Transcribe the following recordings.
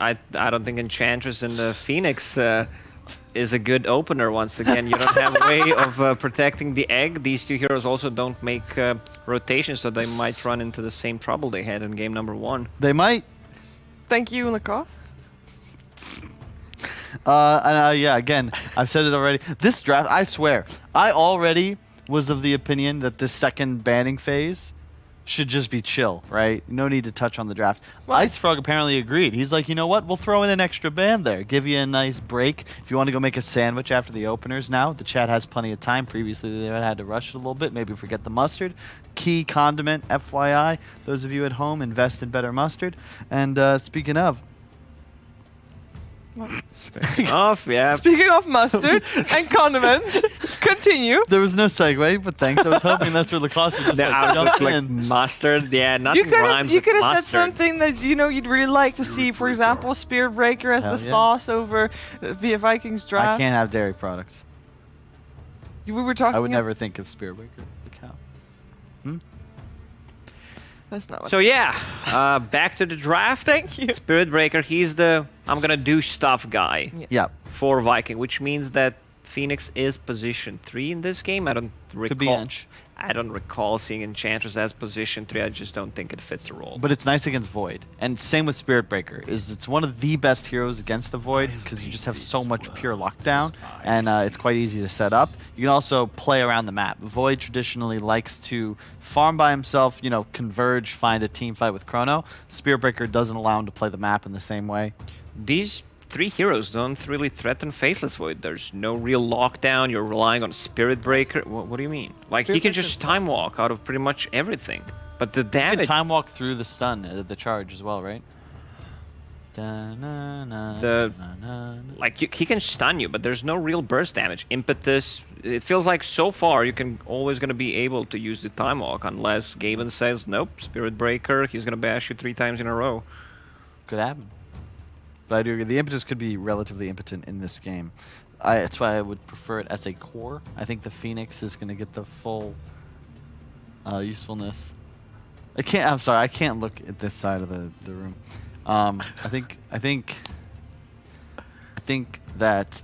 I don't think Enchantress and the Phoenix is a good opener once again. You don't have a way of protecting the egg. These two heroes also don't make rotations, so they might run into the same trouble they had in game number 1. They might. Thank you, Lakoff. Yeah, again, I've said it already. This draft, I swear, I already was of the opinion that this second banning phase should just be chill, right? No need to touch on the draft. Well, Ice Frog apparently agreed. He's like, you know what? We'll throw in an extra ban there. Give you a nice break. If you want to go make a sandwich after the openers now, the chat has plenty of time. Previously, they had to rush it a little bit. Maybe forget the mustard. Key condiment, FYI. Those of you at home, invest in better mustard. And speaking of, Yeah. Speaking of mustard and condiments, continue. there was no segue, but thanks. I was hoping that's where the cost would just The like, outlook jump like in. mustard. Yeah, nothing You could rhymes have with said mustard. something that you'd really like to see. For example, Spear Breaker as Hell the yeah. sauce over via Vikings draft. I can't have dairy products. We were talking. I would never think of Spearbreaker, the cow. That's not what. So yeah, back to the draft. Thank you. Spirit Breaker, he's the I'm gonna do stuff guy Yeah. for Viking, which means that Phoenix is position 3 in this game. I don't recall. Could be Ench. I don't recall seeing Enchantress as position 3. I just don't think it fits the role. But it's nice against Void. And same with Spirit Breaker. It's one of the best heroes against the Void because you just have so much pure lockdown and it's quite easy to set up. You can also play around the map. Void traditionally likes to farm by himself, you know, converge, find a team fight with Chrono. Spirit Breaker doesn't allow him to play the map in the same way. These 3 heroes don't really threaten Faceless Void. There's no real lockdown. You're relying on Spirit Breaker. What do you mean? Like, he can just time walk out of pretty much everything. But the You can damage... time walk through the stun, the charge as well, right? Like, he can stun you, but there's no real burst damage. Impetus, it feels like so far you can always going to be able to use the time walk unless Gaben says, nope, Spirit Breaker, he's going to bash you 3 times in a row. Could happen. But I do agree. The Impetus could be relatively impotent in this game. That's why I would prefer it as a core. I think the Phoenix is going to get the full usefulness. I'm sorry. I can't look at this side of the room. I think that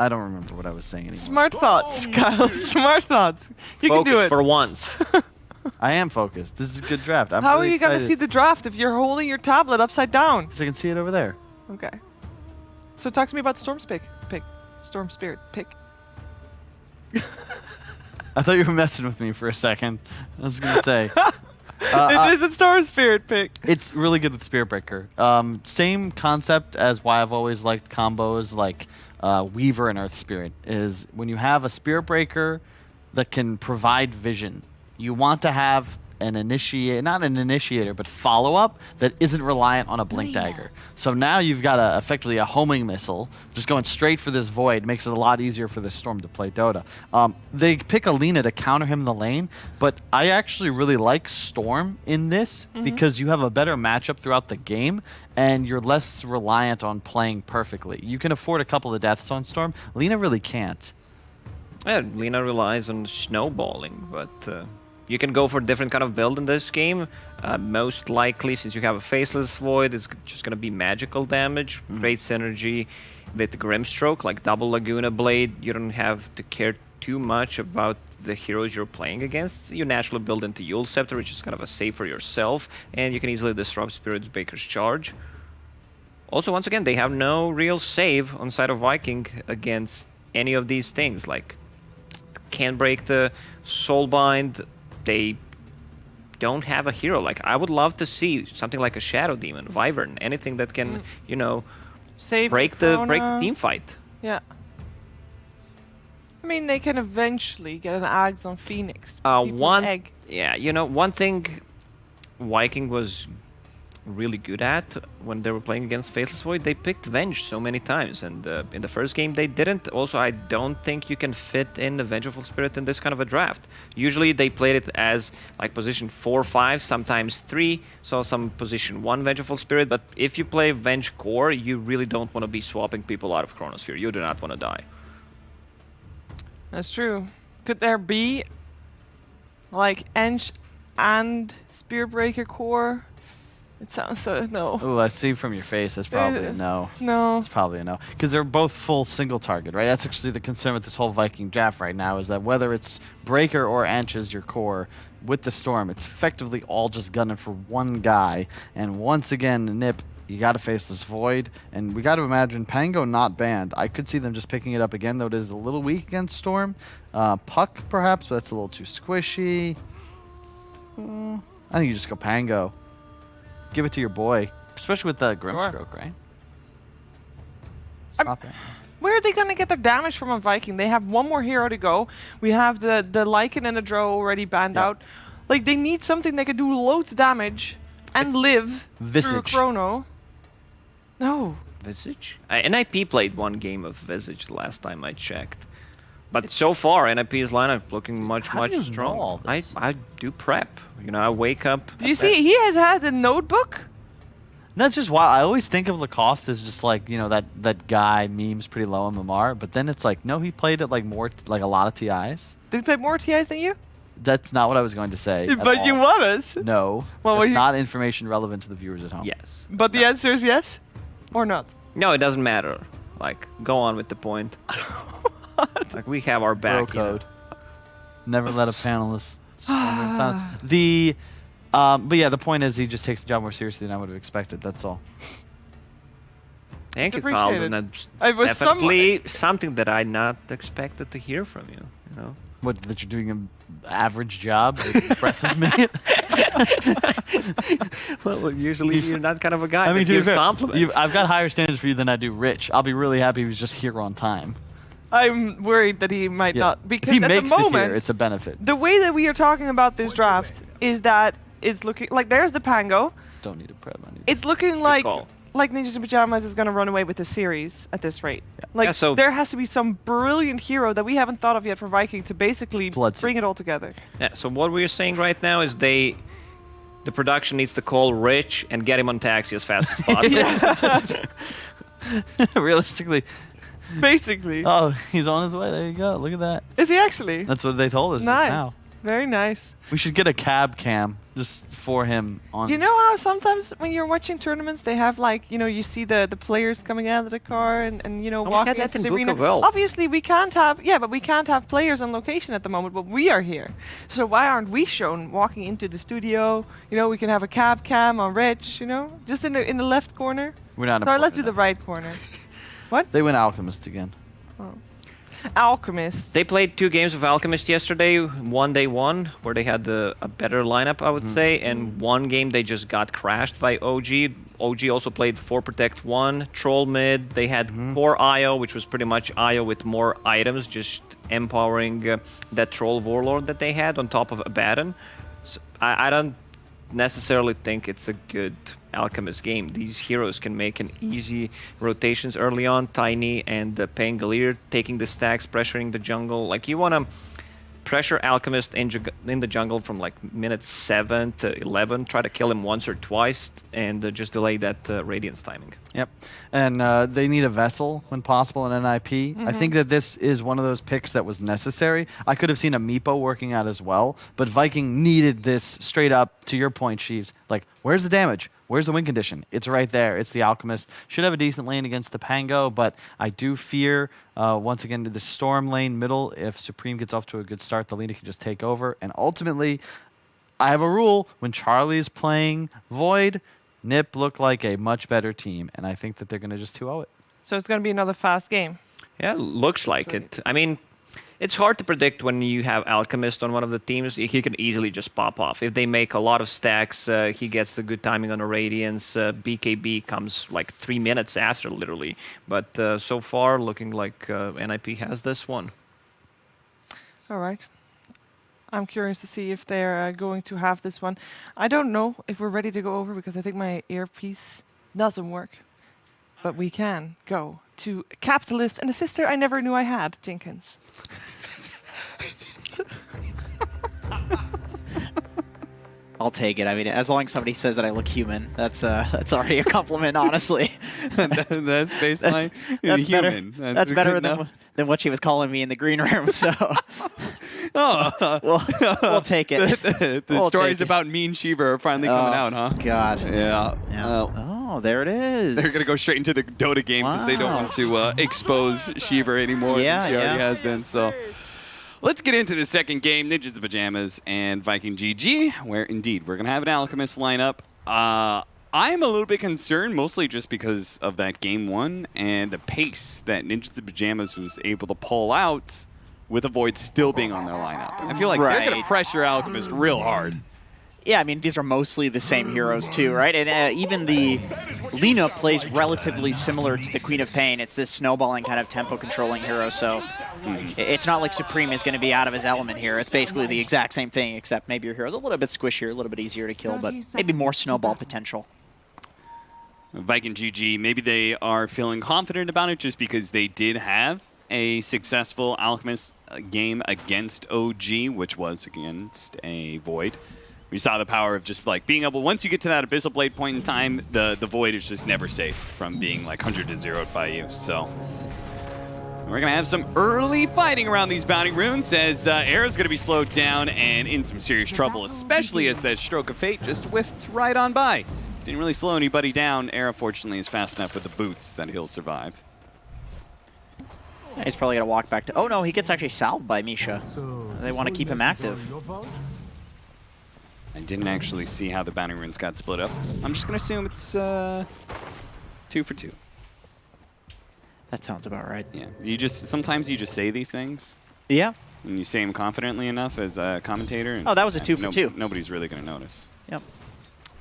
I don't remember what I was saying anymore. Smart thoughts, Kyle. Smart thoughts. You Focus can do it. for once. I am focused. This is a good draft. I'm How really are you gonna excited. see the draft if you're holding your tablet upside down? Because I can see it over there. Okay. So talk to me about Storm Spirit pick. Storm Spirit pick. I thought you were messing with me for a second. I was going to say. It is a Storm Spirit pick. It's really good with Spirit Breaker. Same concept as why I've always liked combos like Weaver and Earth Spirit is when you have a Spirit Breaker that can provide vision, you want to have not an initiator, but follow-up that isn't reliant on a blink dagger. So now you've got effectively a homing missile just going straight for this Void. Makes it a lot easier for this Storm to play Dota. They pick Alina to counter him in the lane, but I actually really like Storm in this because you have a better matchup throughout the game and you're less reliant on playing perfectly. You can afford a couple of deaths on Storm. Lina really can't. Yeah, Lina relies on snowballing, but you can go for a different kind of build in this game. Most likely, since you have a Faceless Void, it's just going to be magical damage. Great synergy with the Grimstroke, like double Laguna Blade. You don't have to care too much about the heroes you're playing against. You naturally build into Yule Scepter, which is kind of a save for yourself, and you can easily disrupt Spirit Breaker's charge. Also, once again, they have no real save on side of Viking against any of these things. Like, can't break the Soulbind. They don't have a hero. Like, I would love to see something like a Shadow Demon, Wyvern, anything that can, you know, Save break the Corona. team fight. Yeah. I mean, they can eventually get an Ags on Phoenix. Egg. Yeah, you know, one thing Viking was really good at when they were playing against Faceless Void, they picked Venge so many times, and in the first game they didn't. Also, I don't think you can fit in the Vengeful Spirit in this kind of a draft. Usually they played it as like position 4, 5, sometimes 3, so some position 1 Vengeful Spirit, but if you play Venge Core, you really don't want to be swapping people out of Chronosphere. You do not want to die. That's true. Could there be like Ench and Spearbreaker core It sounds so no. Oh, I see from your face. That's probably a no. No. It's probably a no. Because they're both full single target, right? That's actually the concern with this whole Viking draft right now, is that whether it's Breaker or Anch as your core, with the Storm, it's effectively all just gunning for one guy. And once again, Nip, you got to face this Void. And we got to imagine Pango not banned. I could see them just picking it up again, though it is a little weak against Storm. Puck, perhaps, but that's a little too squishy. I think you just go Pango. Give it to your boy, especially with the Grimstroke, right? It's not bad. Where are they going to get their damage from a Viking? They have one more hero to go. We have the Lycan and the Drow already banned out. Like, they need something that can do loads of damage and live through Visage. Chrono. No. Visage? NIP played one game of Visage the last time I checked. But so far, NIP's lineup looking much How do you know strong. all this? I do prep. You know, I wake up. Do you see? He has had a notebook. Not just why I always think of Lacoste as just like, you know, that guy memes pretty low in MMR, but then it's like, no, he played at like more, like a lot of TIs. Did he play more TIs than you? That's not what I was going to say. at But you all. want us. No. Well, That's you- not information relevant to the viewers at home. Yes. But the answer is yes or not. No, it doesn't matter. Like, go on with the point. Like, we have our Bro back. You know. code. Never let a panelist. The, but yeah, the point is he just takes the job more seriously than I would have expected. That's all. Thank you, appreciated. Carlton. That's I was definitely something that I not expected to hear from you. You know. What, that you're doing an average job? It impresses me. Well, usually you're not kind of a guy I mean, that to be gives fair, compliments. I've got higher standards for you than I do Rich. I'll be really happy if he's just here on time. I'm worried that he might Yeah. not. If Because he at makes the it moment, here, it's a benefit. the way that we are talking about this draft is that it's looking like there's the Pango. Don't need a prep. I need It's looking call. like Ninjas in Pajamas is going to run away with the series at this rate. Like Yeah, so- there has to be some brilliant hero that we haven't thought of yet for Viking to basically Bloodseed. bring it all together. Yeah, so what we're saying right now is the production needs to call Rich and get him on taxi as fast as possible. Realistically, Basically. oh, he's on his way. There you go. Look at that. Is he actually? That's what they told us just Nice. now. Very nice. We should get a cab cam just for him on. You know how sometimes when you're watching tournaments, they have like, you know, you see the players coming out of the car and you know, we walking had that into in the arena. Bukoville. Obviously, we can't have, but we can't have players on location at the moment, but we are here. So why aren't we shown walking into the studio? You know, we can have a cab cam on Rich, you know, just in the left corner. We're not. Sorry, let's do important the enough. right corner. They went Alchemist again. Alchemist. They played 2 games of Alchemist yesterday. One they won, where they had a better lineup, I would say, and one game they just got crashed by OG. OG also played 4 Protect 1, Troll mid. They had Core IO, which was pretty much IO with more items, just empowering that Troll Warlord that they had on top of Abaddon. So I don't necessarily think it's a good Alchemist game. These heroes can make an easy rotations early on. Tiny and Pangolier taking the stacks, pressuring the jungle. Like, you want to pressure Alchemist in the jungle from like minute 7 to 11. Try to kill him once or twice and just delay that Radiance timing. Yep. And they need a vessel when possible in NIP. I think that this is one of those picks that was necessary. I could have seen a Meepo working out as well, but Viking needed this straight up, to your point, Sheaves. Like, where's the damage? Where's the win condition? It's right there. It's the Alchemist. Should have a decent lane against the Pango, but I do fear, once again, the Storm lane middle. If Supreme gets off to a good start, the Lina can just take over. And ultimately, I have a rule. When Charlie's playing Void, Nip looked like a much better team, and I think that they're going to just 2-0 it. So it's going to be another fast game. Yeah, looks like it. I mean, it's hard to predict when you have Alchemist on one of the teams. He can easily just pop off. If they make a lot of stacks, he gets the good timing on the Radiance. BKB comes like 3 minutes after, literally. But so far, looking like NIP has this one. All right. I'm curious to see if they're going to have this one. I don't know if we're ready to go over because I think my earpiece doesn't work. But we can go to Capitalist and a sister I never knew I had, Jenkins. I'll take it. I mean, as long as somebody says that I look human, that's already a compliment, honestly. That's baseline. That's better. human. That's better good than enough. than what she was calling me in the green room. So we'll take it. The We'll stories take it. about Mean Shiva are finally coming out, huh? God. Yeah. Oh, there it is. They're going to go straight into the Dota game because they don't Wow. want to expose Shiva anymore Yeah, than she already yeah. has been. So let's get into the second game, Ninjas of Pajamas and Viking GG, where indeed we're going to have an Alchemist lineup. I'm a little bit concerned, mostly just because of that game one and the pace that Ninjas of Pajamas was able to pull out with a Void still being on their lineup. I feel like they're going Right. to pressure Alchemist real hard. Yeah, I mean, these are mostly the same heroes too, right? And even the Lina plays relatively similar to the Queen of Pain. It's this snowballing kind of tempo controlling hero, so it's not like Supreme is going to be out of his element here. It's basically the exact same thing, except maybe your hero's a little bit squishier, a little bit easier to kill, but maybe more snowball potential. Viking GG, maybe they are feeling confident about it just because they did have a successful Alchemist game against OG, which was against a Void. We saw the power of just like being able, once you get to that Abyssal Blade point in time, the Void is just never safe from being like 100 to 0'd by you. So we're going to have some early fighting around these bounty runes as Era's going to be slowed down and in some serious trouble, especially as that Stroke of Fate just whiffed right on by. Didn't really slow anybody down. Era, fortunately, is fast enough with the boots that he'll survive. He's probably going to walk back to... Oh, no, he gets actually salved by Misha. They want to keep him active. I didn't actually see how the bounty runes got split up. I'm just going to assume it's 2 for 2. That sounds about right. Yeah, sometimes you just say these things, Yeah. and you say them confidently enough as a commentator. And Oh, that was a 2 for 2. Nobody's really going to notice. Yep.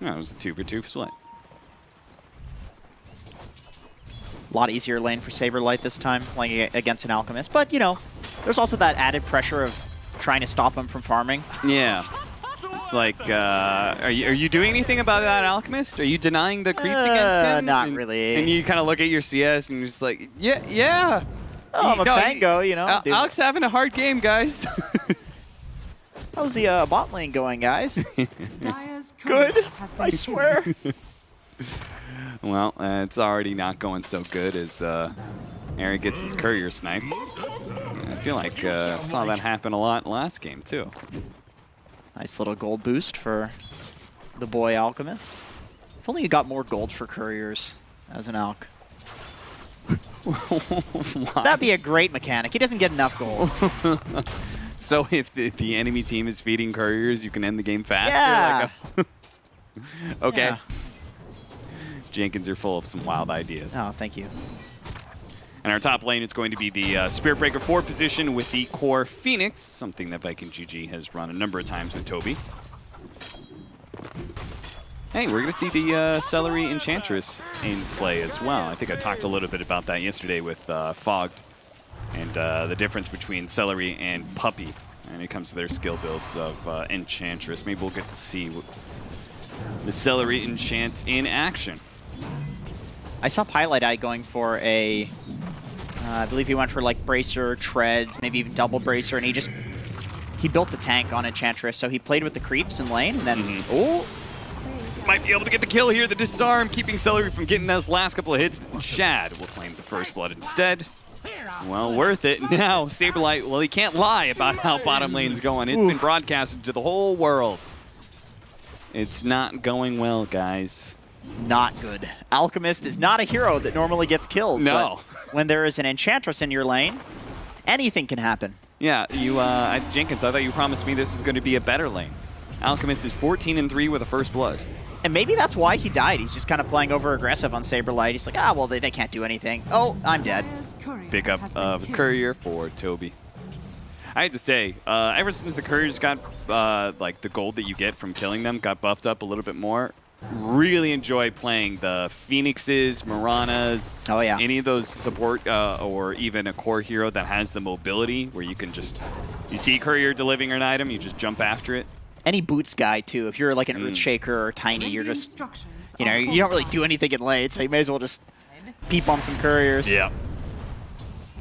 No, it was a 2 for 2 split. A lot easier lane for Saberlight this time, playing against an Alchemist. But, you know, there's also that added pressure of trying to stop him from farming. Yeah. It's like, are you doing anything about that Alchemist? Are you denying the creeps against him? Not And- really. And you kind of look at your CS and you're just like, yeah. Oh, I'm a Pango, you know. dude. Alex having a hard game, guys. How's the bot lane going, guys? Good, I swear. Well, it's already not going so good as Aaron gets his courier sniped. I feel like saw that happen a lot last game, too. Nice little gold boost for the boy Alchemist. If only you got more gold for couriers as an Alch. That'd be a great mechanic. He doesn't get enough gold. So if the enemy team is feeding couriers, you can end the game faster? Yeah. Like okay. Yeah. Jenkins are full of some wild ideas. Oh, thank you. And our top lane is going to be the Spirit Breaker 4 position with the Core Phoenix, something that Viking GG has run a number of times with Toby. Hey, we're going to see the Celery Enchantress in play as well. I think I talked a little bit about that yesterday with Fogged and the difference between Celery and Puppy when it comes to their skill builds of Enchantress. Maybe we'll get to see the Celery Enchant in action. I saw Pilot Eye going for a, I believe he went for like Bracer, Treads, maybe even Double Bracer, and he built the tank on Enchantress, so he played with the creeps in lane, and then, oh, Might be able to get the kill here. The disarm keeping Celery from getting those last couple of hits. Shad will claim the first blood instead. Well, worth it. Now, Saberlight, well, he can't lie about how bottom lane's going. It's been broadcasted to the whole world. It's not going well, guys. not good. Alchemist is not a hero that normally gets kills. No. But when there is an Enchantress in your lane, anything can happen. Yeah, you, Jenkins, I thought you promised me this was going to be a better lane. Alchemist is 14-3 with a first blood. And maybe that's why he died. He's just kind of playing over aggressive on Saberlight. He's like, well, they can't do anything. Oh, I'm dead. Pick up of Courier for Toby. I had to say, ever since the Couriers got, like, the gold that you get from killing them got buffed up a little bit more, really enjoy playing the Phoenixes, Miranas, Oh, yeah. any of those support, or even a core hero that has the mobility where you can just, you see Courier delivering an item, you just jump after it. Any boots guy, too. If you're like an Earthshaker or Tiny, you're just, you know, you don't really do anything in lane, so you may as well just peep on some Couriers. Yeah.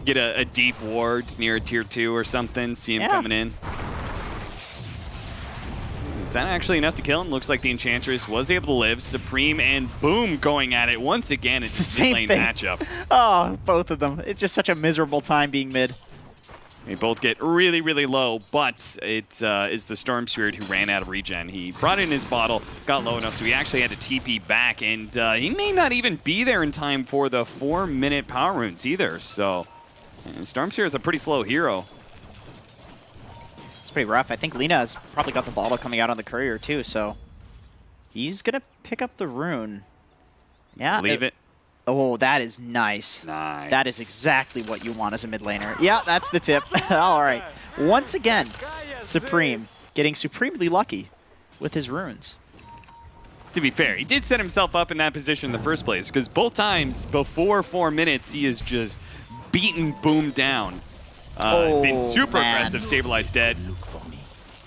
Get a deep ward near a tier 2 or something, see him Yeah. coming in. that actually enough to kill him? Looks like the Enchantress was able to live. Supreme and Boom going at it once again. It's the a same mid lane thing. matchup. Oh, both of them. It's just such a miserable time being mid. They both get really, really low, but it is the Storm Spirit who ran out of regen. He brought in his bottle, got low enough, so he actually had to TP back, and he may not even be there in time for the 4-minute power runes either. So Storm Spirit is a pretty slow hero. It's pretty rough. I think Lina has probably got the bottle coming out on the courier too, so he's going to pick up the rune. Yeah. Leave it. Oh, that is nice. Nice. That is exactly what you want as a mid laner. Yeah, that's the tip. All right. Once again, Supreme getting supremely lucky with his runes. To be fair, he did set himself up in that position in the first place, because both times before 4 minutes, he is just beaten Boom down. Been super aggressive, Saberlight's dead.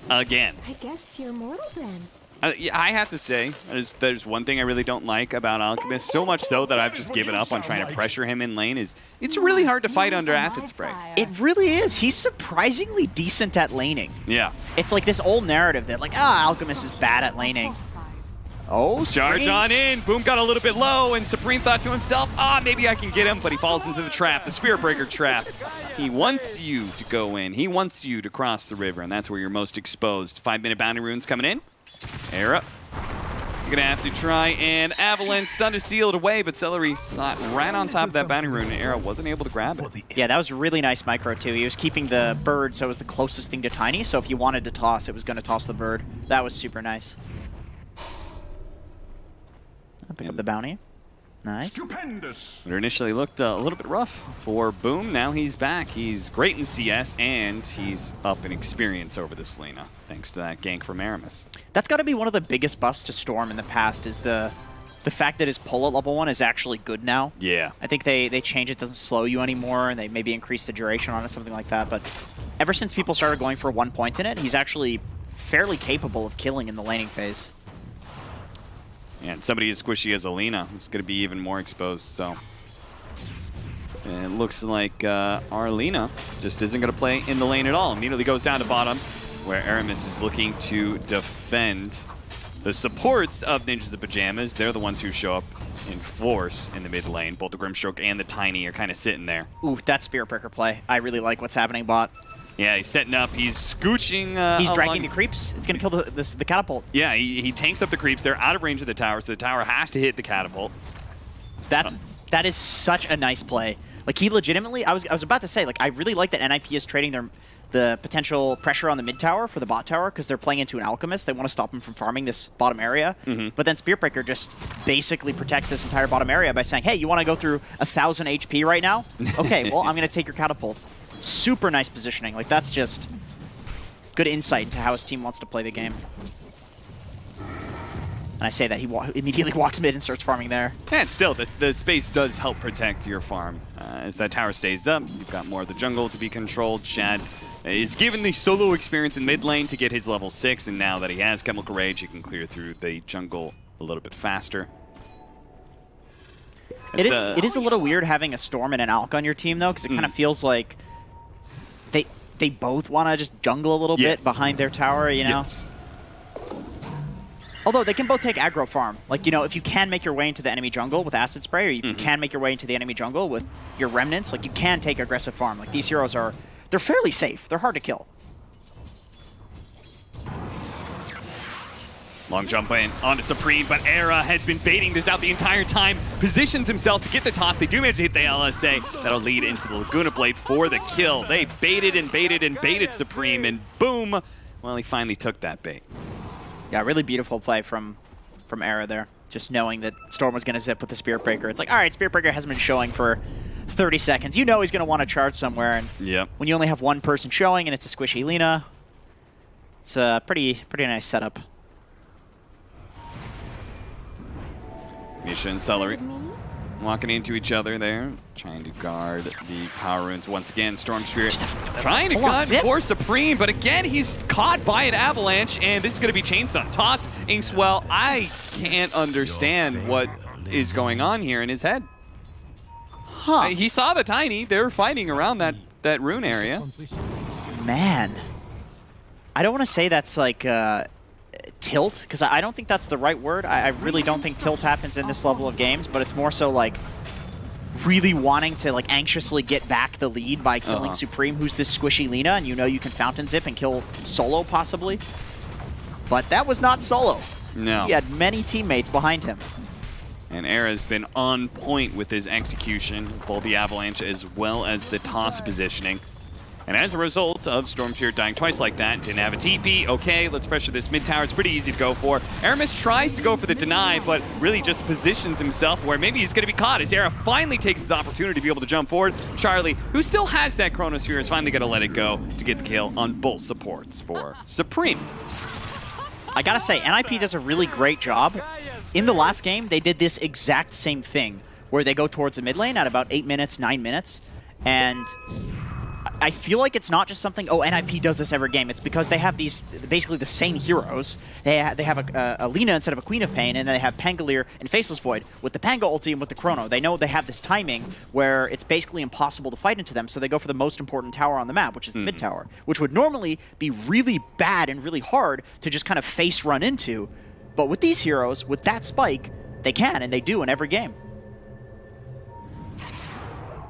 Again. I guess you're mortal then. Yeah, I have to say, there's one thing I really don't like about Alchemist, so much so that I've just given up on trying to pressure him in lane, is it's really hard to fight under Acid Spray. It really is. He's surprisingly decent at laning. Yeah. It's like this old narrative that, like, Alchemist is bad at laning. Oh, Charge Supreme. on in. Boom got a little bit low, and Supreme thought to himself, maybe I can get him, but he falls into the trap, the Spirit Breaker trap. He wants you to go in. He wants you to cross the river, and that's where you're most exposed. 5-minute bounty runes coming in. Era. You're going to have to try and Avalanche, stun to seal it away, but Celery sat right on top of that bounty rune, and Era wasn't able to grab it. Yeah, that was a really nice micro, too. He was keeping the bird, so it was the closest thing to Tiny, so if you wanted to toss, it was going to toss the bird. That was super nice. I'll pick up the bounty. Nice. Stupendous. It initially looked a little bit rough for Boom. Now he's back. He's great in CS, and he's up in experience over this Lina, thanks to that gank from Aramis. That's got to be one of the biggest buffs to Storm in the past, is the fact that his pull at level 1 is actually good now. Yeah. I think they change it, doesn't slow you anymore, and they maybe increase the duration on it, something like that. But ever since people started going for 1 point in it, he's actually fairly capable of killing in the laning phase. And somebody as squishy as Alina is going to be even more exposed, so... And it looks like our Lina just isn't going to play in the lane at all. Immediately goes down to bottom, where Aramis is looking to defend the supports of Ninjas of Pajamas. They're the ones who show up in force in the mid lane. Both the Grimstroke and the Tiny are kind of sitting there. Ooh, that Spirit Breaker play. I really like what's happening, bot. Yeah, he's setting up. He's scooching. He's dragging along the creeps. It's going to kill the catapult. Yeah, he tanks up the creeps. They're out of range of the tower, so the tower has to hit the catapult. That is such a nice play. Like, he legitimately, I was about to say, like, I really like that NIP is trading the potential pressure on the mid tower for the bot tower, because they're playing into an Alchemist. They want to stop him from farming this bottom area. But then Spirit Breaker just basically protects this entire bottom area by saying, hey, you want to go through 1,000 HP right now? Okay, well, I'm going to take your catapults. Super nice positioning. Like, that's just good insight into how his team wants to play the game. And I say that, he immediately walks mid and starts farming there. And still, the space does help protect your farm. As that tower stays up, you've got more of the jungle to be controlled. Shad is given the solo experience in mid lane to get his level 6, and now that he has Chemical Rage, he can clear through the jungle a little bit faster. It is a little weird having a Storm and an Alk on your team, though, because it kind of feels like they both want to just jungle a little bit behind their tower, you know? Yes. Although they can both take aggro farm. Like, you know, if you can make your way into the enemy jungle with Acid Spray, or if you can make your way into the enemy jungle with your Remnants, like, you can take aggressive farm. Like, these heroes they're fairly safe. They're hard to kill. Long jump in onto Supreme, but Era has been baiting this out the entire time. Positions himself to get the toss. They do manage to hit the LSA. That'll lead into the Laguna Blade for the kill. They baited and baited and baited Supreme, and boom! Well, he finally took that bait. Yeah, really beautiful play from Era there. Just knowing that Storm was going to zip with the Spirit Breaker. It's like, all right, Spirit Breaker hasn't been showing for 30 seconds. You know he's going to want to charge somewhere, and when you only have one person showing and it's a squishy Lina, it's a pretty nice setup. Misha and Celery walking into each other there, trying to guard the power runes once again. Storm Spirit trying to gun for Supreme, but again he's caught by an avalanche, and this is going to be chainstun. Toss Inkswell. I can't understand what is going on here in his head. He saw the Tiny. They were fighting around that rune area. Man, I don't want to say that's like tilt, because I don't think that's the right word. I really don't think tilt happens in this level of games, but it's more so like really wanting to like anxiously get back the lead by killing Supreme, who's this squishy Lina, and you know you can fountain zip and kill Solo possibly. But that was not Solo. No. He had many teammates behind him. And Era's been on point with his execution, both the Avalanche as well as the toss positioning. And as a result of Stormspear dying twice like that, didn't have a TP, okay, let's pressure this mid tower, it's pretty easy to go for. Aramis tries to go for the deny, but really just positions himself where maybe he's going to be caught as Era finally takes his opportunity to be able to jump forward. Charlie, who still has that Chronosphere, is finally going to let it go to get the kill on both supports for Supreme. I gotta say, NIP does a really great job. In the last game, they did this exact same thing, where they go towards the mid lane at about 8 minutes, 9 minutes, and I feel like it's not just something, oh, NIP does this every game. It's because they have these, basically the same heroes. They have a Lina instead of a Queen of Pain, and then they have Pangolier and Faceless Void. With the Pango ulti and with the Chrono, they know they have this timing where it's basically impossible to fight into them, so they go for the most important tower on the map, which is the mid tower, which would normally be really bad and really hard to just kind of face run into. But with these heroes, with that spike, they can, and they do in every game.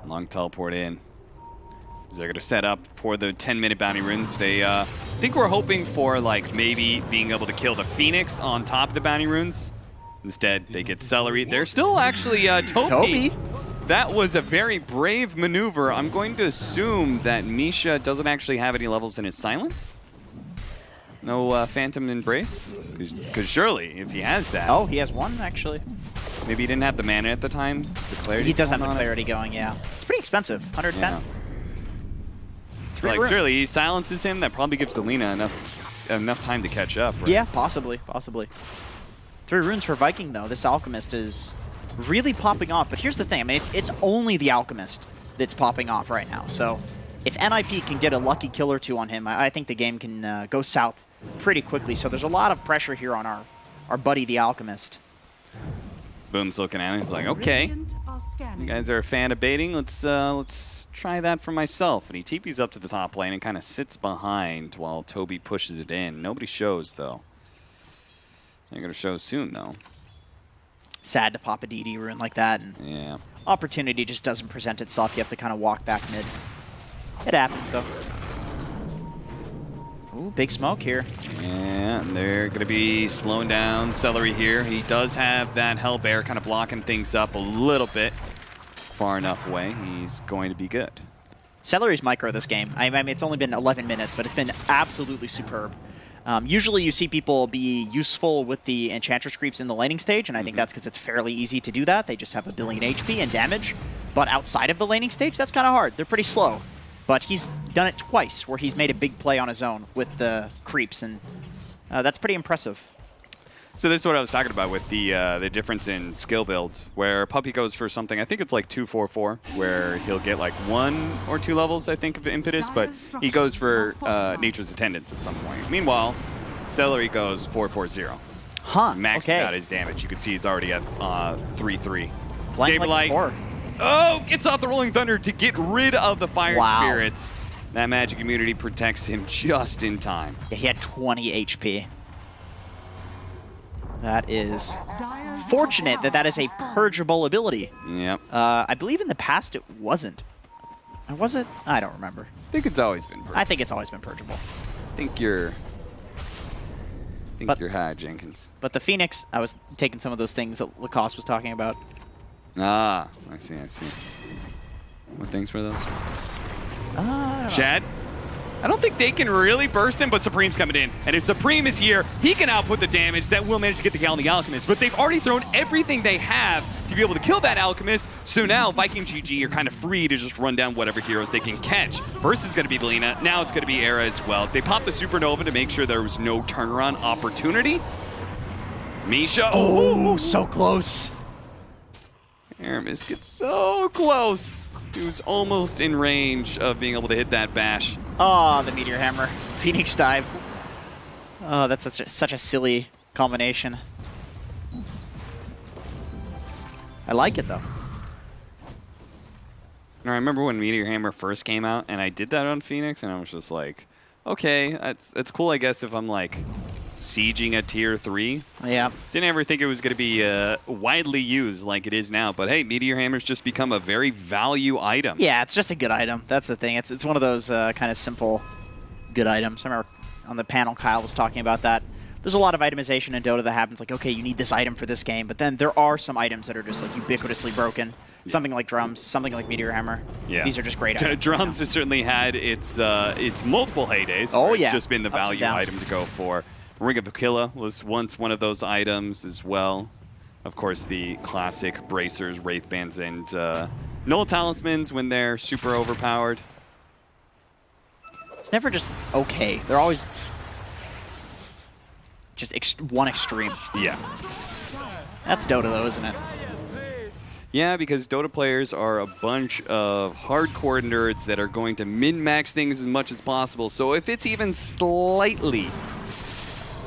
Long teleport in. They're going to set up for the 10-minute bounty runes. They think we're hoping for like maybe being able to kill the Phoenix on top of the bounty runes. Instead, they get Celery. They're still actually Toby. That was a very brave maneuver. I'm going to assume that Misha doesn't actually have any levels in his silence. No Phantom Embrace? Because surely, if he has that... Oh, he has one, actually. Maybe he didn't have the mana at the time. Is the clarity He does have the on it? clarity going, yeah. It's pretty expensive, 110. Yeah. Like, runes. surely he silences him. That probably gives Selena enough time to catch up. Right? Yeah, possibly. 3 runes for Viking, though. This Alchemist is really popping off. But here's the thing. I mean, it's only the Alchemist that's popping off right now. So if NIP can get a lucky kill or two on him, I think the game can go south pretty quickly. So there's a lot of pressure here on our buddy, the Alchemist. Boom's looking at it. He's like, okay, you guys are a fan of baiting. Let's try that for myself. And he TPs up to the top lane and kind of sits behind while Toby pushes it in. Nobody shows, though. They're going to show soon, though. Sad to pop a DD rune like that. And Yeah. opportunity just doesn't present itself. You have to kind of walk back mid. It happens, though. Ooh, big smoke here. Yeah, they're going to be slowing down Celery here. He does have that Hellbear kind of blocking things up a little bit. Far enough away, he's going to be good. Celery's micro this game. I mean, it's only been 11 minutes, but it's been absolutely superb. Usually you see people be useful with the Enchantress creeps in the laning stage, and I think that's because it's fairly easy to do that. They just have 1 billion HP and damage. But outside of the laning stage, that's kind of hard. They're pretty slow. But he's done it twice, where he's made a big play on his own with the creeps, and that's pretty impressive. So this is what I was talking about with the difference in skill build, where Puppey goes for something, I think it's like 2-4-4, where he'll get like 1 or 2 levels, I think, of impetus, but he goes for Nature's Attendance at some point. Meanwhile, Celery goes 4-4-0. Huh, Maxed okay. out his damage. You can see he's already at 3-3. Playing like Saberlight, before. oh, gets out the Rolling Thunder to get rid of the Fire Wow. Spirits. That magic immunity protects him just in time. Yeah, he had 20 HP. That is fortunate that is a purgeable ability. Yep. I believe in the past it wasn't. Or was it? I don't remember. I think it's always been I think it's always been purgeable. I think you're high, Jenkins. But the Phoenix, I was taking some of those things that Lacoste was talking about. Ah, I see. What things were those? Chad? I don't think they can really burst him, but Supreme's coming in. And if Supreme is here, he can output the damage that will manage to get the kill on the Alchemist. But they've already thrown everything they have to be able to kill that Alchemist. So now Viking GG are kind of free to just run down whatever heroes they can catch. First is going to be Lina. Now it's going to be Era as well. As they pop the Supernova to make sure there was no turnaround opportunity. Misha. Oh, so close. Aramis gets so close. He was almost in range of being able to hit that bash. Oh, the Meteor Hammer. Phoenix dive. Oh, that's such a silly combination. I like it, though. And I remember when Meteor Hammer first came out, and I did that on Phoenix, and I was just like, okay, it's cool, I guess, if I'm like sieging a tier 3. Yeah. Didn't ever think it was going to be widely used like it is now. But hey, Meteor Hammer's just become a very value item. Yeah, it's just a good item. That's the thing. It's one of those kind of simple, good items. I remember on the panel, Kyle was talking about that. There's a lot of itemization in Dota that happens, like, okay, you need this item for this game, but then there are some items that are just like ubiquitously broken. Something like drums, something like Meteor Hammer. Yeah. These are just great items. Drums has certainly had its multiple heydays. Oh, where it's yeah. just been the Ups and value downs. item to go for. Ring of Aquila was once one of those items as well. Of course, the classic bracers, wraith bands, and null talismans when they're super overpowered. It's never just okay. They're always just one extreme. Yeah. That's Dota, though, isn't it? Yeah, because Dota players are a bunch of hardcore nerds that are going to min-max things as much as possible. So if it's even slightly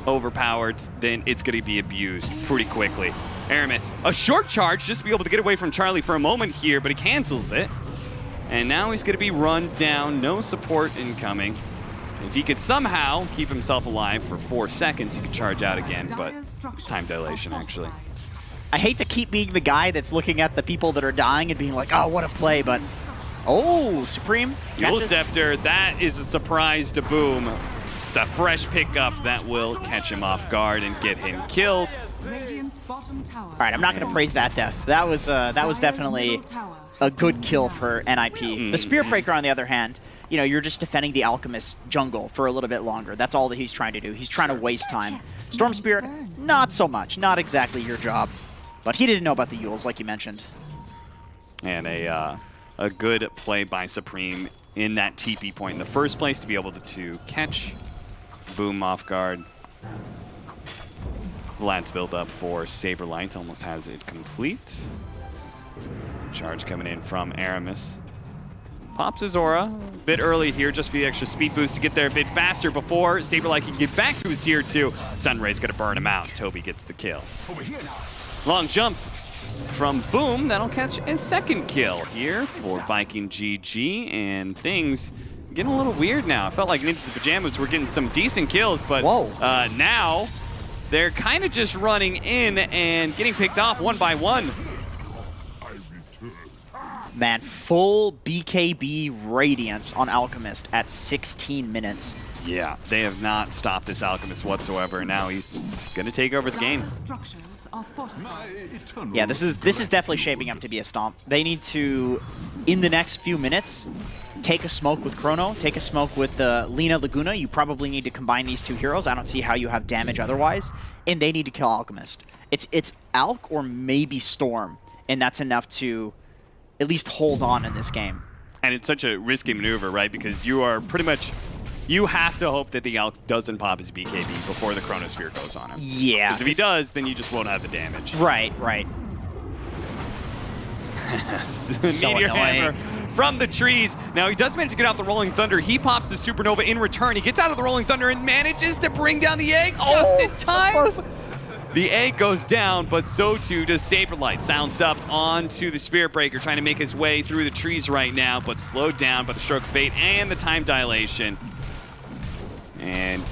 overpowered, then it's going to be abused pretty quickly. Aramis, a short charge just to be able to get away from Charlie for a moment here, but he cancels it. And now he's going to be run down, no support incoming. If he could somehow keep himself alive for 4 seconds, he could charge out again, but time dilation, actually. I hate to keep being the guy that's looking at the people that are dying and being like, oh, what a play, but... Oh, Supreme. Dual catches. Scepter, that is a surprise to Boom. It's a fresh pickup that will catch him off guard and get him killed. All right, I'm not going to praise that death. That was definitely a good kill for NIP. The Spirit Breaker, on the other hand, you know, you're just defending the Alchemist jungle for a little bit longer. That's all that he's trying to do. He's trying to waste time. Storm Spirit, not so much. Not exactly your job. But he didn't know about the Euls, like you mentioned. And a good play by Supreme in that TP point in the first place to be able to catch Boom off guard. Lance build up for Saberlight, almost has it complete. Charge coming in from Aramis. Pops his aura a bit early here just for the extra speed boost to get there a bit faster before Saberlight can get back to his tier 2. Sunray's going to burn him out. Toby gets the kill. Long jump from Boom. That'll catch a second kill here for Viking GG. And things getting a little weird now. I felt like Ninjas in Pajamas were getting some decent kills, but now they're kind of just running in and getting picked off one by one. Man, full BKB Radiance on Alchemist at 16 minutes. Yeah, they have not stopped this Alchemist whatsoever. Now he's going to take over the game. Yeah, this is definitely shaping up to be a stomp. They need to, in the next few minutes, take a smoke with Chrono, take a smoke with Lina Laguna. You probably need to combine these two heroes. I don't see how you have damage otherwise. And they need to kill Alchemist. It's Alk or maybe Storm, and that's enough to at least hold on in this game. And it's such a risky maneuver, right? Because you are pretty much... You have to hope that the Alk doesn't pop his BKB before the Chronosphere goes on him. Yeah. Because if he does, then you just won't have the damage. Right, right. So Meteor annoying. Hammer from the trees. Now he does manage to get out the Rolling Thunder. He pops the Supernova in return. He gets out of the Rolling Thunder and manages to bring down the egg just in time. The egg goes down, but so too does Saberlight. Sounds up onto the Spirit Breaker, trying to make his way through the trees right now, but slowed down by the Stroke of Fate and the time dilation. And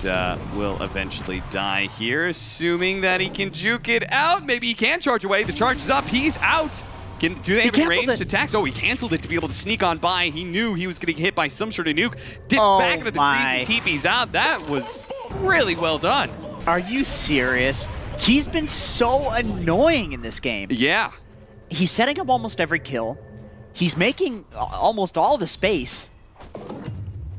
will eventually die here, assuming that he can juke it out. Maybe he can charge away. The charge is up. He's out. Do they have any ranged attacks? Oh, he canceled it to be able to sneak on by. He knew he was going to get hit by some sort of nuke. Dipped back into the trees and TP's out. That was really well done. Are you serious? He's been so annoying in this game. Yeah. He's setting up almost every kill. He's making almost all the space.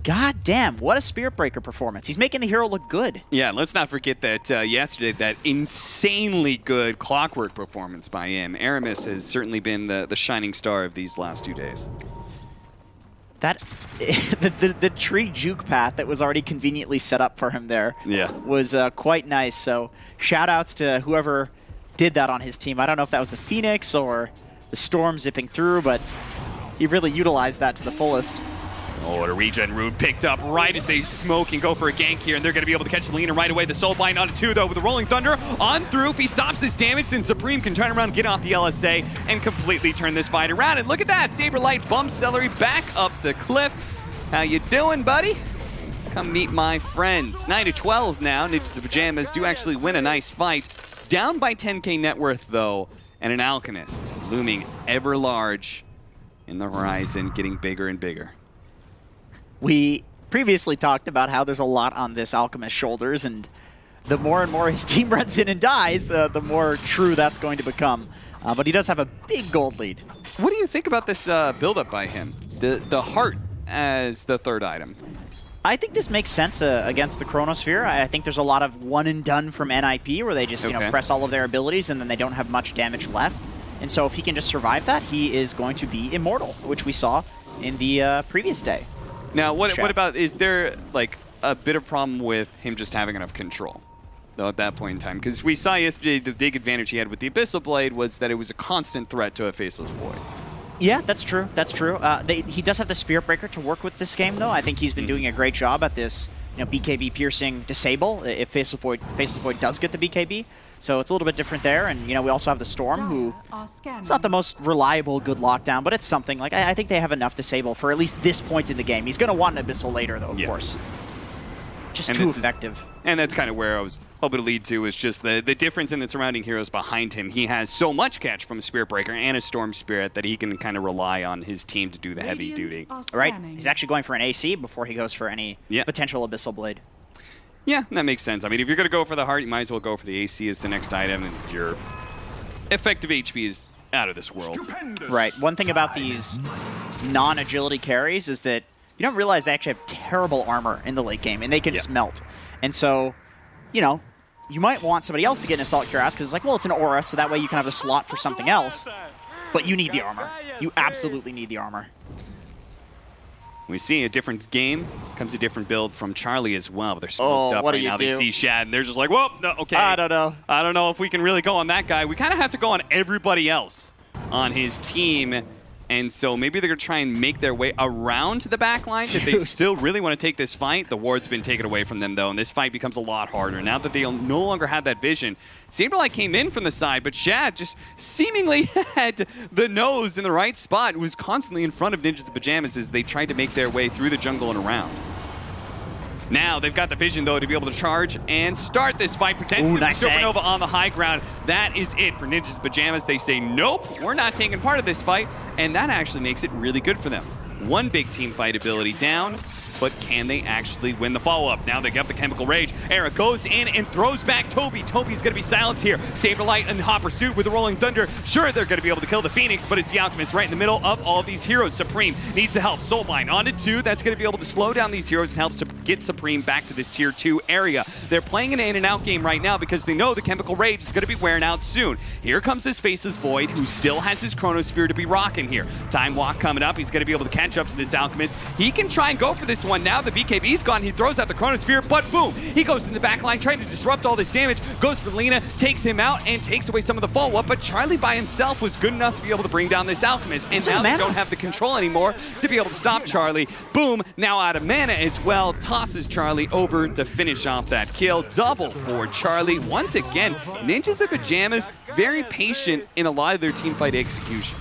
God damn, what a Spirit Breaker performance. He's making the hero look good. Yeah, let's not forget that yesterday, that insanely good Clockwork performance by him. Aramis has certainly been the shining star of these last 2 days. That the tree juke path that was already conveniently set up for him there was quite nice. So shout outs to whoever did that on his team. I don't know if that was the Phoenix or the Storm zipping through, but he really utilized that to the fullest. Oh, and a regen rune picked up right as they smoke and go for a gank here, and they're going to be able to catch Lina right away. The Soul Bind onto 2, though, with the Rolling Thunder on through. If he stops this damage, then Supreme can turn around, get off the LSA, and completely turn this fight around. And look at that, Saberlight bumps Celery back up the cliff. How you doing, buddy? Come meet my friends. 9-12 now. Ninjas the Pajamas do actually win a nice fight. Down by 10k net worth, though, and an Alchemist looming ever large in the horizon, getting bigger and bigger. We previously talked about how there's a lot on this Alchemist's shoulders, and the more and more his team runs in and dies, the more true that's going to become. But he does have a big gold lead. What do you think about this build-up by him? The heart as the third item. I think this makes sense against the Chronosphere. I think there's a lot of one and done from NIP where they just press all of their abilities and then they don't have much damage left. And so if he can just survive that, he is going to be immortal, which we saw in the previous day. Now, what about, is there like a bit of problem with him just having enough control, though, at that point in time? Because we saw yesterday the big advantage he had with the Abyssal Blade was that it was a constant threat to a Faceless Void. Yeah, that's true. That's true. He does have the Spirit Breaker to work with this game, though. I think he's been doing a great job at this, BKB piercing disable if Faceless Void does get the BKB. So it's a little bit different there. And we also have the Storm, who it's not the most reliable good lockdown, but it's something. Like I think they have enough disable for at least this point in the game. He's going to want an Abyssal later, though, of course. Just too effective. And that's kind of where I was hoping to lead to, is just the difference in the surrounding heroes behind him. He has so much catch from a Spirit Breaker and a Storm Spirit that he can kind of rely on his team to do the heavy duty. Right? He's actually going for an AC before he goes for any potential Abyssal Blade. Yeah, that makes sense. I mean, if you're going to go for the heart, you might as well go for the AC as the next item, and your effective HP is out of this world. Right. One thing about these non-agility carries is that you don't realize they actually have terrible armor in the late game, and they can just melt. And so, you might want somebody else to get an Assault Cuirass, because it's like, well, it's an aura, so that way you can have the slot for something else. But you need the armor. You absolutely need the armor. We see a different game, comes a different build from Charlie as well, but they're smoked up right now. They see Shad, and they're just like, whoa, no, okay. I don't know. I don't know if we can really go on that guy. We kind of have to go on everybody else on his team. And so maybe they're going to try and make their way around the back line if they still really want to take this fight. The ward's been taken away from them, though, and this fight becomes a lot harder. Now that they no longer have that vision, Saberlight came in from the side, but Shad just seemingly had the nose in the right spot. Was constantly in front of Ninjas the Pajamas as they tried to make their way through the jungle and around. Now they've got the vision, though, to be able to charge and start this fight. Potentially nice Supernova on the high ground. That is it for Ninjas Pajamas. They say, nope, we're not taking part of this fight. And that actually makes it really good for them. One big team fight ability down, but can they actually win the follow-up? Now they got the Chemical Rage. Era goes in and throws back Toby. Toby's going to be silenced here. Saberlight and hot pursuit with the Rolling Thunder. Sure, they're going to be able to kill the Phoenix, but it's the Alchemist right in the middle of all of these heroes. Supreme needs the help. Soulbind on to 2. That's going to be able to slow down these heroes and help get Supreme back to this tier 2 area. They're playing an in and out game right now because they know the Chemical Rage is going to be wearing out soon. Here comes this Faceless Void, who still has his Chronosphere to be rocking here. Time Walk coming up. He's going to be able to catch up to this Alchemist. He can try and go for this one now. The BKB's gone. He throws out the Chronosphere, but boom! He goes in the back line trying to disrupt all this damage. Goes for Lina, takes him out, and takes away some of the follow-up, but Charlie by himself was good enough to be able to bring down this Alchemist, and now they don't have the control anymore to be able to stop Charlie. Boom! Now out of mana as well. Tosses Charlie over to finish off that kill. Double for Charlie. Once again, Ninjas of Pajamas very patient in a lot of their teamfight execution.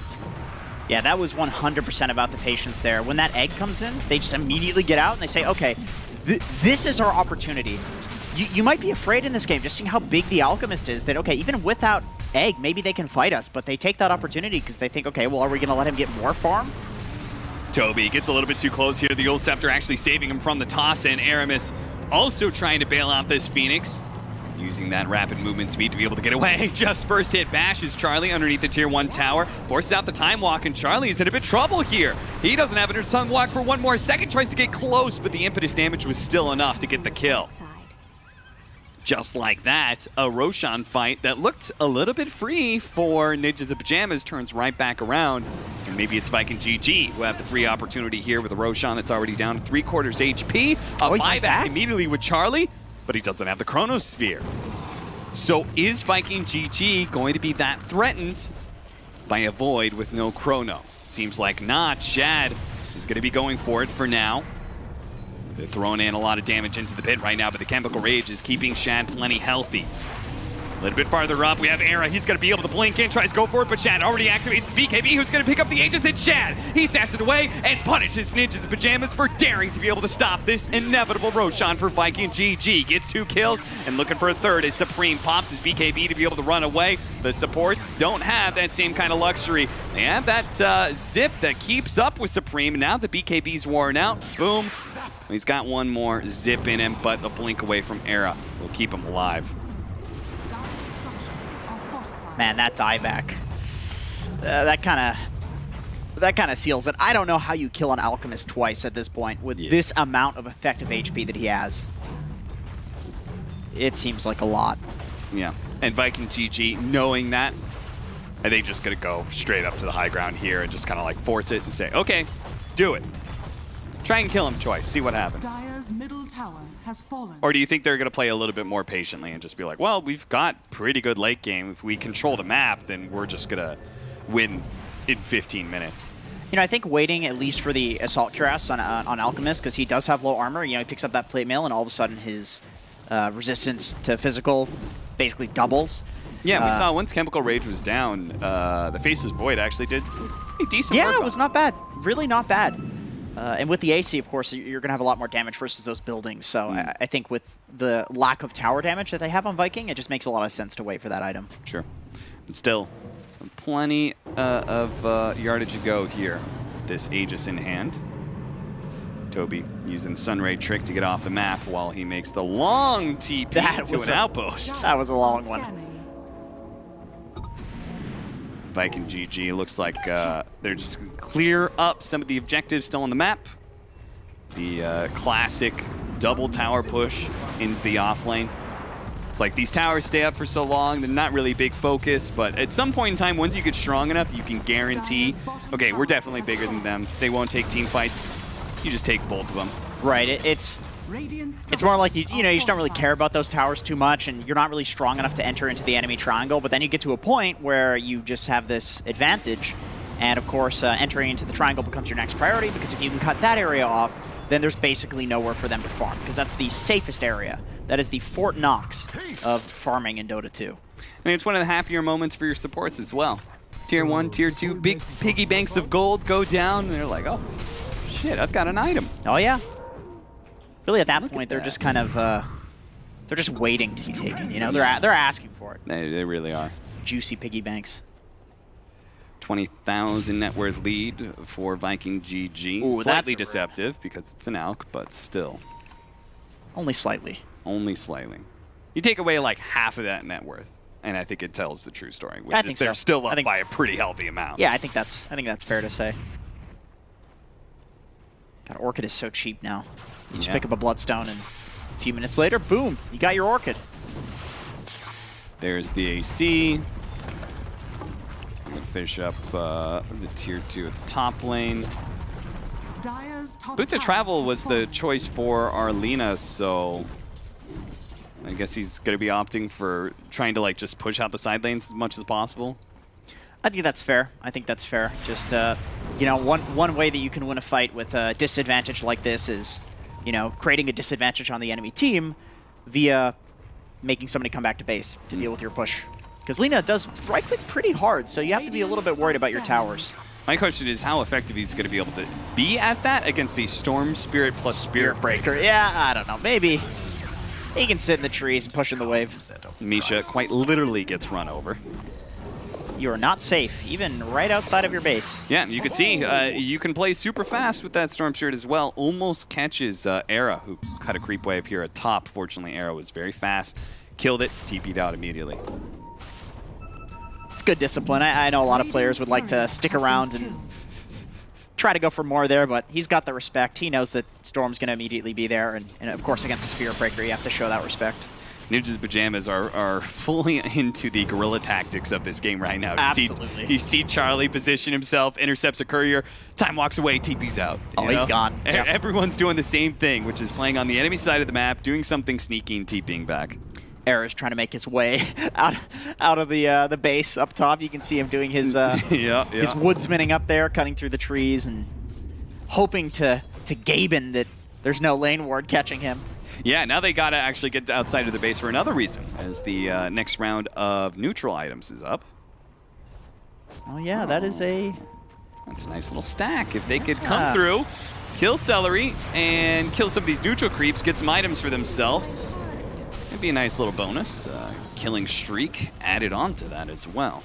Yeah, that was 100% about the patience there. When that egg comes in, they just immediately get out and they say, okay, this is our opportunity. You might be afraid in this game, just seeing how big the Alchemist is, that, okay, even without egg, maybe they can fight us, but they take that opportunity because they think, okay, well, are we going to let him get more farm? Toby gets a little bit too close here. The Gold Scepter actually saving him from the toss, and Aramis also trying to bail out this Phoenix, using that rapid movement speed to be able to get away. Just first hit bashes Charlie underneath the tier 1 tower, forces out the Time Walk, and Charlie's in a bit of trouble here. He doesn't have a Time Walk for one more second, tries to get close, but the impetus damage was still enough to get the kill. Just like that, a Roshan fight that looked a little bit free for Ninjas of Pajamas turns right back around. And maybe it's Viking GG who have the free opportunity here with a Roshan that's already down to 3/4 HP. A buyback immediately with Charlie, but he doesn't have the Chronosphere. So is Viking GG going to be that threatened by a Void with no Chrono? Seems like not. Shad is going to be going for it for now. They're throwing in a lot of damage into the pit right now, but the Chemical Rage is keeping Shad plenty healthy. A little bit farther up, we have Era. He's going to be able to blink in, tries to go for it, but Shad already activates BKB, who's going to pick up the Aegis, and Shad, he stashes it away and punishes Ninjas in Pajamas for daring to be able to stop this inevitable Roshan for Viking GG. Gets 2 kills, and looking for a third as Supreme pops his BKB to be able to run away. The supports don't have that same kind of luxury. They have that zip that keeps up with Supreme, and now the BKB's worn out. Boom. He's got one more zip in him, but a blink away from Era will keep him alive. Man, that dieback. That kind of seals it. I don't know how you kill an Alchemist twice at this point with this amount of effective HP that he has. It seems like a lot. Yeah, and Viking GG, knowing that, are they just going to go straight up to the high ground here and just kind of like force it and say, okay, do it. Try and kill him twice, see what happens. Dire's middle tower has fallen. Or do you think they're going to play a little bit more patiently and just be like, well, we've got pretty good late game. If we control the map, then we're just going to win in 15 minutes. You know, I think waiting at least for the Assault Cuirass on Alchemist, because he does have low armor. You know, he picks up that plate mail, and all of a sudden his resistance to physical basically doubles. Yeah, we saw once Chemical Rage was down, the Faceless Void actually did pretty decent work. Yeah, it was not bad. Really not bad. And with the AC, of course, you're going to have a lot more damage versus those buildings. So I think with the lack of tower damage that they have on Viking, it just makes a lot of sense to wait for that item. Sure. But still, plenty of yardage to go here. This Aegis in hand. Toby using Sunray trick to get off the map while he makes the long TP to an outpost. That was a long one. Viking GG looks like they're just gonna clear up some of the objectives still on the map. The classic double tower push into the off lane. It's like these towers stay up for so long, they're not really a big focus, but at some point in time, once you get strong enough, you can guarantee, okay, we're definitely bigger than them. They won't take team fights. You just take both of them. Right, it's more like, you just don't really care about those towers too much, and you're not really strong enough to enter into the enemy triangle, but then you get to a point where you just have this advantage, and of course, entering into the triangle becomes your next priority, because if you can cut that area off, then there's basically nowhere for them to farm, because that's the safest area. That is the Fort Knox of farming in Dota 2. And it's one of the happier moments for your supports as well. Tier 1, Tier 2, big piggy banks of gold go down, and they're like, oh, shit, I've got an item. Oh, yeah. Really, at that point, they're just kind of, they're just waiting to be taken, you know? They're asking for it. They really are. Juicy piggy banks. 20,000 net worth lead for Viking GG. Ooh, slightly that's deceptive because it's an ALK, but still. Only slightly. Only slightly. You take away like half of that net worth, and I think it tells the true story. Which I is think they're so. still up by a pretty healthy amount. Yeah, I think that's fair to say. God, Orchid is so cheap now. You just pick up a Bloodstone, and a few minutes later, boom, you got your Orchid. There's the AC. I'm going to finish up the Tier 2 at the top lane. Boot to Travel was the choice for Arlena, so I guess he's going to be opting for trying to like just push out the side lanes as much as possible. I think that's fair. Just, one way that you can win a fight with a disadvantage like this is, creating a disadvantage on the enemy team via making somebody come back to base to deal with your push. Because Lina does right-click pretty hard, so you have to be a little bit worried about your towers. My question is how effective he's going to be able to be at that against a Storm Spirit plus Spirit Breaker. Yeah, I don't know. Maybe he can sit in the trees and push in the wave. Misha quite literally gets run over. You are not safe, even right outside of your base. Yeah, you can see you can play super fast with that Storm Spirit as well. Almost catches Era, who cut a creep wave here at top. Fortunately, Era was very fast. Killed it, TP'd out immediately. It's good discipline. I know a lot of players would like to stick around and try to go for more there, but he's got the respect. He knows that Storm's going to immediately be there, and of course against a Spirit Breaker, you have to show that respect. Ninjas Pajamas are fully into the guerrilla tactics of this game right now. Absolutely. You see Charlie position himself, intercepts a courier, time walks away, TP's out. He's gone. Yep. Everyone's doing the same thing, which is playing on the enemy side of the map, doing something sneaky and TPing back. Era's trying to make his way out of the base up top. You can see him doing his his woodsmaning up there, cutting through the trees and hoping to Gaben that there's no lane ward catching him. Yeah, now they gotta actually get outside of the base for another reason, as the next round of neutral items is up. Oh yeah, that is a... That's a nice little stack. If they could come through, kill Celery, and kill some of these neutral creeps, get some items for themselves, it'd be a nice little bonus. Killing streak added on to that as well.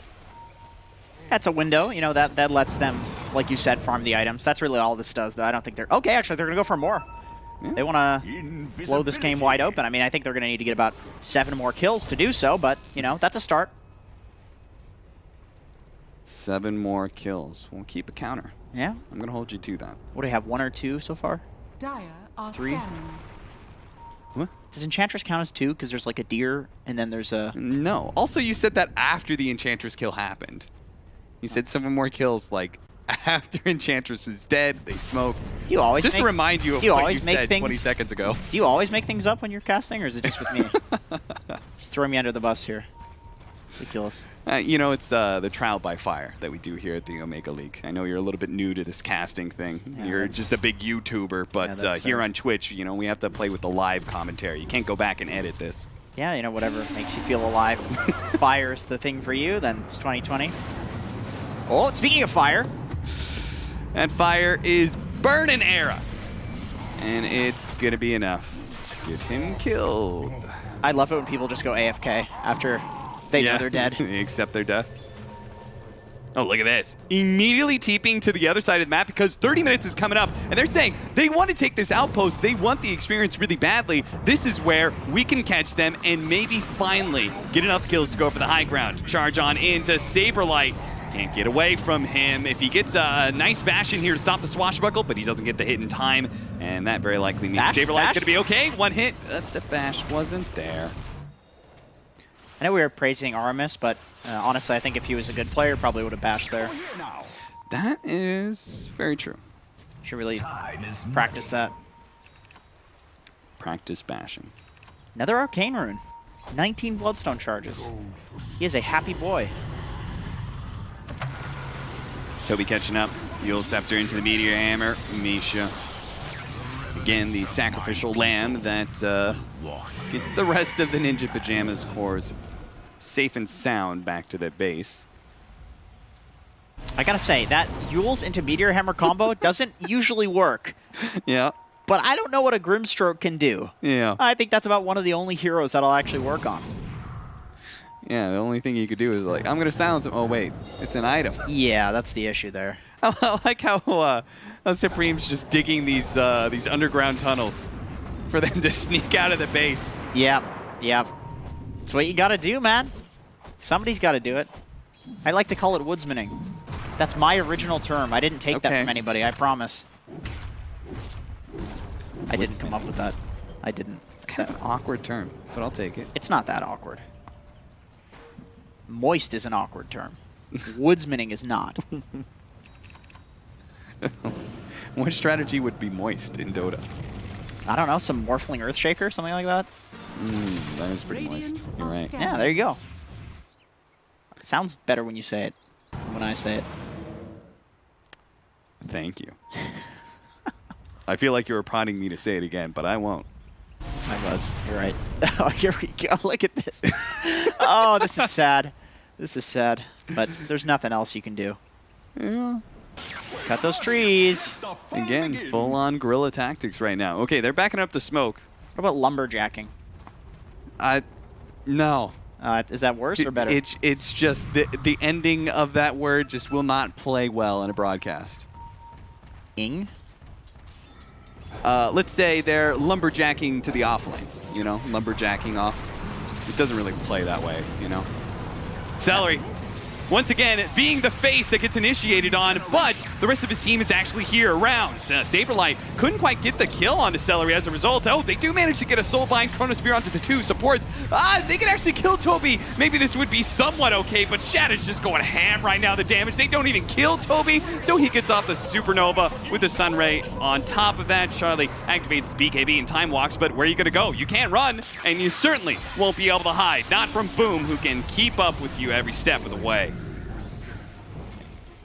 That's a window, you know, that lets them, like you said, farm the items. That's really all this does, though. I don't think they're... Okay, actually, they're going to go for more. Yeah. They want to blow this game wide open. I mean, I think they're going to need to get about 7 more kills to do so, but, you know, that's a start. 7 more kills. We'll keep a counter. Yeah. I'm going to hold you to that. What do we have, 1 or 2 so far? Dire are 3. scanning. What? Does Enchantress count as 2? Because there's like a deer, and then there's a... No. Also, you said that after the Enchantress kill happened. You said 7 more kills, like, after Enchantress is dead, they smoked. Do you always Just to remind you of what you said 20 seconds ago. Do you always make things up when you're casting, or is it just with me? Just throw me under the bus here. Ridiculous. You know, it's the trial by fire that we do here at the Omega League. I know you're a little bit new to this casting thing. Yeah, you're that's- just a big YouTuber, but that's here fair. on Twitch, you know, we have to play with the live commentary. You can't go back and edit this. Yeah, you know, whatever makes you feel alive. Fire's the thing for you, then it's 2020. Oh, speaking of fire. That fire is burning Era. And it's going to be enough. Get him killed. I love it when people just go AFK after they know they're dead. They accept their death. Oh, look at this. Immediately TPing to the other side of the map because 30 minutes is coming up, and they're saying they want to take this outpost. They want the experience really badly. This is where we can catch them and maybe finally get enough kills to go for the high ground. Charge on into Saberlight. Can't get away from him. If he gets a nice bash in here to stop the swashbuckle, but he doesn't get the hit in time, and that very likely means Bash? Saberlight's Bash? going to be okay. 1 hit. The bash wasn't there. I know we were praising Aramis, but honestly, I think if he was a good player, probably would have bashed there. That is very true. Should really practice that. Practice bashing. Another Arcane Rune. 19 Bloodstone charges. He is a happy boy. Toby catching up. Yule Scepter into the Meteor Hammer. Misha. Again, the sacrificial lamb that gets the rest of the Ninja Pajamas cores safe and sound back to their base. I gotta say, that Yule's into Meteor Hammer combo doesn't usually work. Yeah. But I don't know what a Grimstroke can do. Yeah. I think that's about one of the only heroes that'll actually work on. Yeah, the only thing you could do is like, I'm going to silence him. Oh, wait. It's an item. Yeah, that's the issue there. I like how Supreme's just digging these underground tunnels for them to sneak out of the base. Yep, yep. That's what you gotta do, man. Somebody's gotta do it. I like to call it woodsmaning. That's my original term. I didn't take that from anybody, I promise. I didn't come up with that. I didn't. It's kind of an awkward term, but I'll take it. It's not that awkward. Moist is an awkward term. Woodsmaning is not. What strategy would be moist in Dota? I don't know, some Morphling Earthshaker, something like that? That is pretty moist. You're right. Yeah, there you go. It sounds better when you say it than when I say it. Thank you. I feel like you were prodding me to say it again, but I won't. I was. You're right. Oh, here we go. Look at this. Oh, this is sad. This is sad. But there's nothing else you can do. Yeah. Cut those trees. Again, full-on guerrilla tactics right now. Okay, they're backing up to smoke. What about lumberjacking? No. Is that worse or better? It's just the ending of that word just will not play well in a broadcast. Ing? Let's say they're lumberjacking to the offlane, you know, lumberjacking off. It doesn't really play that way, you know. Celery, once again, being the face that gets initiated on, but the rest of his team is actually here around. Saberlight couldn't quite get the kill onto Celery as a result. Oh, they do manage to get a Soulbind Chronosphere onto the 2 supports. They can actually kill Toby. Maybe this would be somewhat okay, but Shad is just going ham right now, the damage. They don't even kill Toby, so he gets off the Supernova with the Sunray. On top of that, Charlie activates BKB and Time Walks, but where are you going to go? You can't run, and you certainly won't be able to hide. Not from Boom, who can keep up with you every step of the way.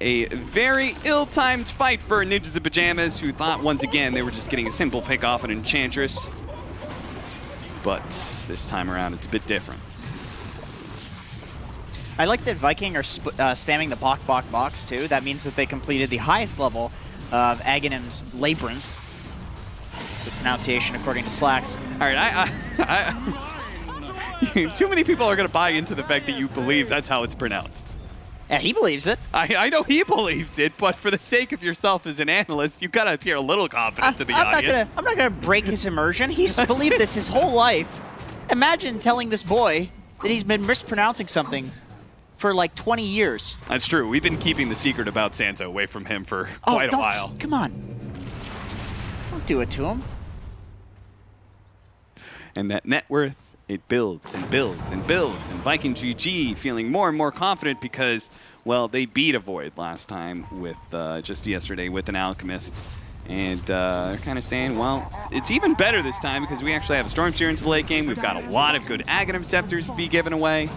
A very ill-timed fight for Ninjas in Pajamas, who thought once again they were just getting a simple pick off an Enchantress. but this time around it's a bit different. I like that Viking are spamming the box too. That means that they completed the highest level of Aghanim's Labyrinth. It's the pronunciation according to Slacks. All right, too many people are going to buy into the fact that you believe that's how it's pronounced. Yeah, he believes it. I know he believes it, but for the sake of yourself as an analyst, you've got to appear a little confident to the audience. I'm not gonna break his immersion. He's believed this his whole life. Imagine telling this boy that he's been mispronouncing something for like 20 years. That's true. We've been keeping the secret about Sansa away from him for quite a while. Come on. Don't do it to him. And that net worth, it builds and builds and builds. And Viking GG feeling more and more confident because, well, they beat a Void last time with just yesterday with an Alchemist. And they're kind of saying, well, it's even better this time because we actually have a Stormseer into the late game. We've got a lot of good Aghanim Scepters to be given away.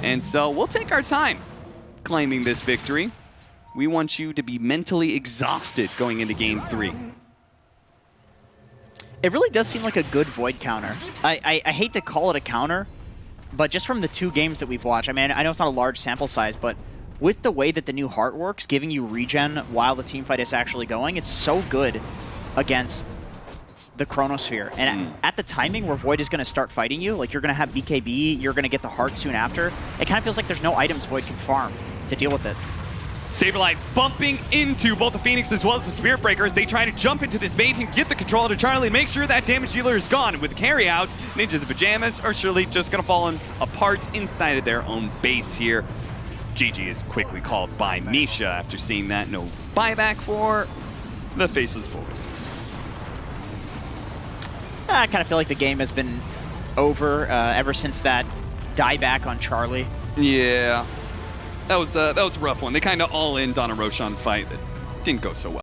And so we'll take our time claiming this victory. We want you to be mentally exhausted going into Game 3. It really does seem like a good Void counter. I hate to call it a counter, but just from the 2 games that we've watched, I mean, I know it's not a large sample size, but with the way that the new heart works, giving you regen while the team fight is actually going, it's so good against the Chronosphere. And at the timing where Void is going to start fighting you, like you're going to have BKB, you're going to get the heart soon after, it kind of feels like there's no items Void can farm to deal with it. Saberlight bumping into both the Phoenix as well as the Spirit Breaker as they try to jump into this base and get the control to Charlie and make sure that damage dealer is gone. And with the carry out, Ninja the Pajamas are surely just going to fall apart inside of their own base here. GG is quickly called by Misha after seeing that. No buyback for the Faceless Void. I kind of feel like the game has been over ever since that dieback on Charlie. Yeah. That was a rough one. They kind of all-in on a Roshan fight that didn't go so well.